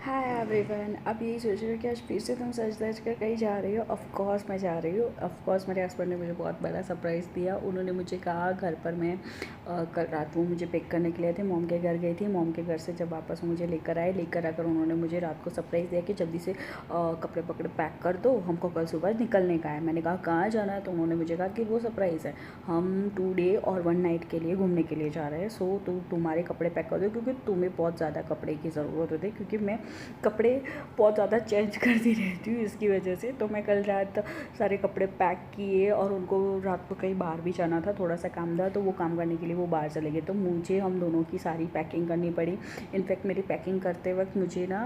Hi everyone. अब यही सोच रहे हो कि आज फिर से तुम सच धज कर कहीं जा रही हो। ऑफ कोर्स मैं जा रही हूँ। ऑफ कोर्स मेरे हस्बैंड ने मुझे बहुत बड़ा सरप्राइज़ दिया। उन्होंने मुझे कहा घर पर मैं कल रात को मुझे पिक करने के लिए थे, मॉम के घर गई थी। मॉम के घर से जब वापस मुझे लेकर आकर उन्होंने मुझे रात को सरप्राइज़ दिया कि जल्दी से कपड़े पकड़े पैक कर दो, हमको कल सुबह निकलने का है। मैंने कहा कहाँ जाना है, तो उन्होंने मुझे कहा कि वो सरप्राइज़ है, हम 2 डे और 1 नाइट के लिए घूमने के लिए जा रहे हैं। सो तुम्हारे कपड़े पैक कर दो, क्योंकि तुम्हें बहुत ज़्यादा कपड़े की ज़रूरत होती है, क्योंकि मैं कपड़े बहुत ज़्यादा चेंज करती रहती हूँ इसकी वजह से। तो मैं कल रात सारे कपड़े पैक किए और उनको रात को कहीं बाहर भी जाना था, थोड़ा सा काम था, तो वो काम करने के लिए वो बाहर चले गए। तो मुझे हम दोनों की सारी पैकिंग करनी पड़ी। इनफैक्ट मेरी पैकिंग करते वक्त मुझे ना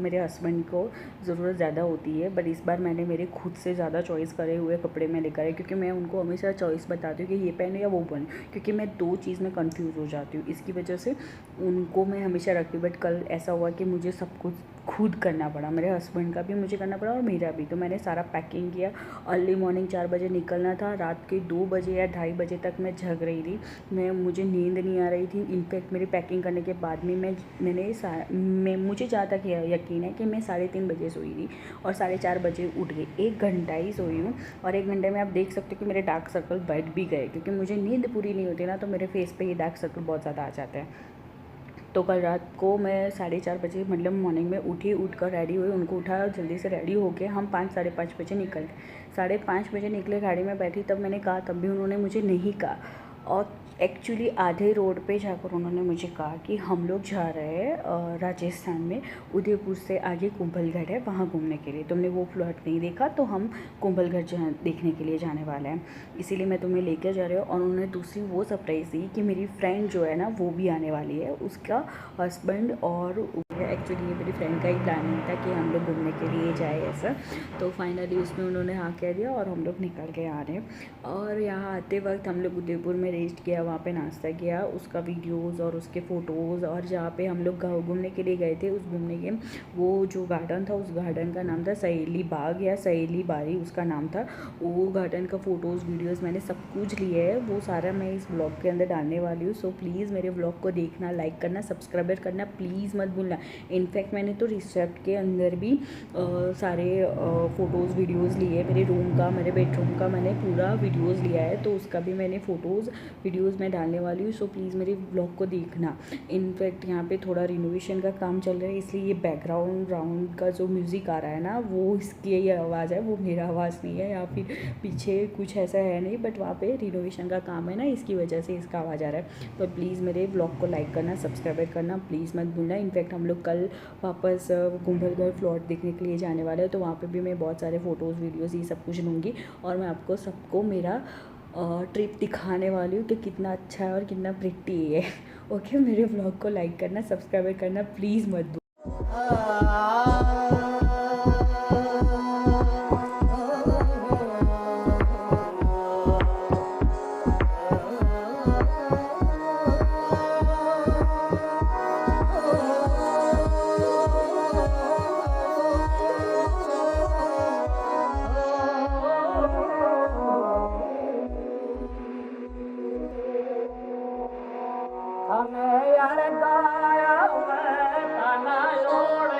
मेरे हस्बैंड को ज़रूरत ज़्यादा होती है, बट इस बार मैंने मेरे खुद से ज़्यादा चॉइस करे हुए कपड़े में लेकर आए, क्योंकि मैं उनको हमेशा चॉइस बताती हूँ कि ये पहनो या वो पहनो, क्योंकि मैं 2 चीज़ में कंफ्यूज हो जाती हूँ। इसकी वजह से उनको मैं हमेशा रखती हूँ, बट कल ऐसा हुआ कि मुझे सब कुछ खुद करना पड़ा। मेरे हस्बैंड का भी मुझे करना पड़ा और मेरा भी। तो मैंने सारा पैकिंग किया। अर्ली मॉर्निंग 4 बजे निकलना था। रात के 2 बजे या ढाई बजे तक मैं जग रही थी। मुझे नींद नहीं आ रही थी। इनफैक्ट मेरी पैकिंग करने के बाद में मुझे जहाँ तक यकीन है कि मैं 3:30 बजे सोई थी और 4:30 बजे उठ गई। 1 घंटा ही सोई हूँ और 1 घंटे में आप देख सकते हो कि मेरे डार्क सर्कल बैठ भी गए, क्योंकि मुझे नींद पूरी नहीं होती ना, तो मेरे फेस पे ये डार्क सर्कल बहुत ज़्यादा आ जाते हैं। तो कल रात को मैं 4:30 बजे मतलब मॉर्निंग में उठकर रेडी हुई, उनको उठाया और जल्दी से रेडी होके हम 5 साढ़े 5 बजे निकल गए। 5:30 बजे निकले, गाड़ी में बैठी, तब मैंने कहा, तब भी उन्होंने मुझे नहीं कहा। और एक्चुअली आधे रोड पे जाकर उन्होंने मुझे कहा कि हम लोग जा रहे हैं राजस्थान में, उदयपुर से आगे कुंभलगढ़ है, वहाँ घूमने के लिए। तुमने वो प्लॉट नहीं देखा, तो हम कुंभलगढ़ देखने के लिए जाने वाले हैं, इसीलिए मैं तुम्हें लेकर जा रही हूँ। और उन्होंने दूसरी वो सरप्राइज़ दी कि मेरी फ्रेंड जो है ना, वो भी आने वाली है, उसका हस्बैंड। और एक्चुअली ये मेरी फ्रेंड का ही प्लानिंग था कि हम लोग घूमने के लिए जाए ऐसा। तो फाइनली उसमें उन्होंने हाँ कह दिया और हम लोग निकल के आ रहे हैं। और यहाँ आते वक्त हम लोग उदयपुर में रेस्ट किया, वहाँ पे नाश्ता किया, उसका वीडियोज़ और उसके फ़ोटोज़। और जहाँ पे हम लोग घूमने के लिए गए थे, उस घूमने के वो जो गार्डन था, उस गार्डन का नाम था सहेली बाग या सहेली बारी, उसका नाम था। वो गार्डन का फ़ोटोज़ वीडियोज़ मैंने सब कुछ लिए है, वो सारा मैं इस ब्लॉग के अंदर डालने वाली हूँ। सो प्लीज़ मेरे ब्लॉग को देखना, लाइक करना, सब्सक्राइब करना प्लीज़ मत भूलना। इनफैक्ट मैंने तो रिसेप्ट के अंदर भी सारे फ़ोटोज़ वीडियोज़ लिए। मेरे रूम का, मेरे बेडरूम का मैंने पूरा वीडियोज़ लिया है, तो उसका भी मैंने फ़ोटोज़ वीडियोज़ मैं डालने वाली हूँ। सो प्लीज़ मेरे ब्लॉग को देखना। इनफैक्ट यहाँ पे थोड़ा रिनोवेशन का काम चल रहा है, इसलिए ये बैकग्राउंड राउंड का जो म्यूज़िक आ रहा है ना, वो इसकी ये आवाज़ है, वो मेरा आवाज़ नहीं है, या फिर पीछे कुछ ऐसा है नहीं, बट वहाँ पे रिनोवेशन का काम है ना, इसकी वजह से इसका आवाज़ आ रहा है। तो प्लीज़ मेरे ब्लॉग को लाइक करना, सब्सक्राइब करना प्लीज़ मत भूलना। इनफैक्ट हम लोग कल वापस कुंभलगढ़ प्लॉट देखने के लिए जाने वाले हैं, तो वहाँ पे भी मैं बहुत सारे फ़ोटोज़ वीडियोज़ ये सब कुछ लूँगी और मैं आपको सबको मेरा ट्रिप दिखाने वाली हूँ कि कितना अच्छा है और कितना प्रिटी है। ओके, मेरे ब्लॉग को लाइक करना, सब्सक्राइब करना प्लीज़ मत भूलना। हमें यार गाया हुआ गाना ओढ़